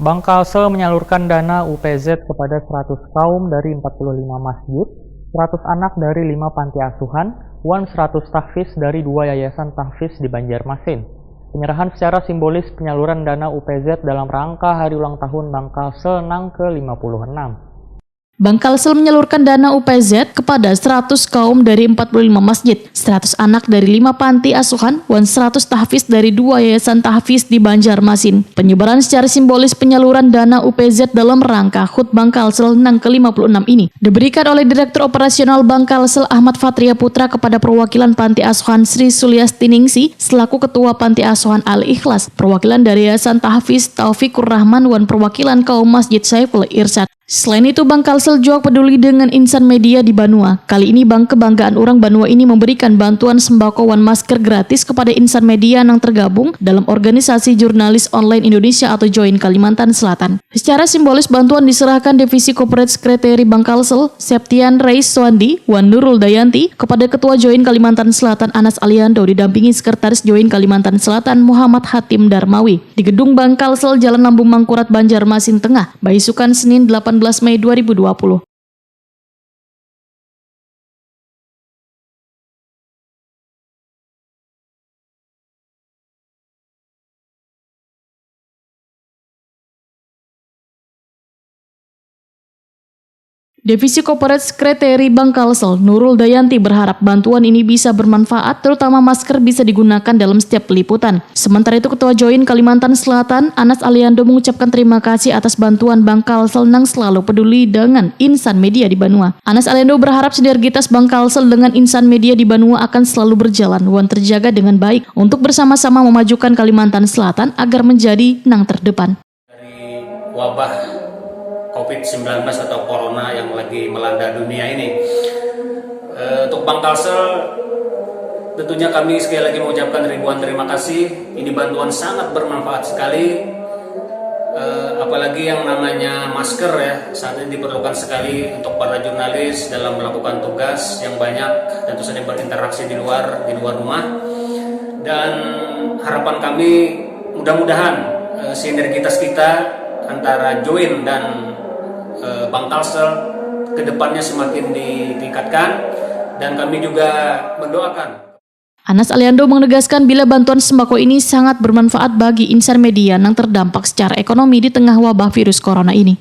Bank Kalsel menyalurkan dana UPZ kepada 100 kaum dari 45 masjid, 100 anak dari 5 panti asuhan, 100 tahfiz dari 2 yayasan tahfiz di Banjarmasin. Penyerahan secara simbolis penyaluran dana UPZ dalam rangka hari ulang tahun Bank Kalsel Nang ke-56. Bank Kalsel menyalurkan dana UPZ kepada 100 kaum dari 45 masjid, 100 anak dari 5 panti asuhan, 100 tahfiz dari 2 yayasan tahfiz di Banjarmasin. Penyebaran secara simbolis penyaluran dana UPZ dalam rangka HUT Bank Kalsel Nang ke-56 ini diberikan oleh Direktur Operasional Bank Kalsel Ahmad Fatria Putra kepada perwakilan panti asuhan Sri Suliastiningsi selaku Ketua Panti Asuhan Al-Ikhlas, perwakilan dari Yayasan Tahfiz Taufikur Rahman, dan perwakilan kaum Masjid Saiful Irsyad. Selain itu, Bank Kalsel juga peduli dengan insan media di Banua. Kali ini Bank Kebanggaan Orang Banua ini memberikan bantuan sembako dan masker gratis kepada insan media yang tergabung dalam organisasi jurnalis online Indonesia atau Join Kalimantan Selatan. Secara simbolis bantuan diserahkan Divisi Corporate Secretary Bank Kalsel, Septian Reis Swandi, Wan Nurul Dayanti, kepada Ketua Join Kalimantan Selatan Anas Aliando didampingi Sekretaris Join Kalimantan Selatan Muhammad Hatim Darmawi di Gedung Bank Kalsel Jalan Lambung Mangkurat Banjarmasin Tengah, Baisukan, Senin 18 Mei 2020. Divisi Corporate Secretary Bank Kalsel, Nurul Dayanti, berharap bantuan ini bisa bermanfaat, terutama masker bisa digunakan dalam setiap peliputan. Sementara itu, Ketua Join Kalimantan Selatan, Anas Aliando, mengucapkan terima kasih atas bantuan Bank Kalsel yang selalu peduli dengan insan media di Banua. Anas Aliando berharap sinergitas Bank Kalsel dengan insan media di Banua akan selalu berjalan dan terjaga dengan baik untuk bersama-sama memajukan Kalimantan Selatan agar menjadi nang terdepan. Dari wabah COVID-19 atau Corona yang lagi melanda dunia ini, untuk Bank Kalsel tentunya kami sekali lagi mengucapkan ribuan terima kasih. Ini bantuan sangat bermanfaat sekali, apalagi yang namanya masker ya, saat ini diperlukan sekali untuk para jurnalis dalam melakukan tugas yang banyak, tentu saja berinteraksi di luar rumah. Dan harapan kami mudah-mudahan sinergitas kita antara Join dan Bank Kalsel kedepannya semakin ditingkatkan, dan kami juga mendoakan. Anas Aliando menegaskan bila bantuan sembako ini sangat bermanfaat bagi insan media yang terdampak secara ekonomi di tengah wabah virus corona ini.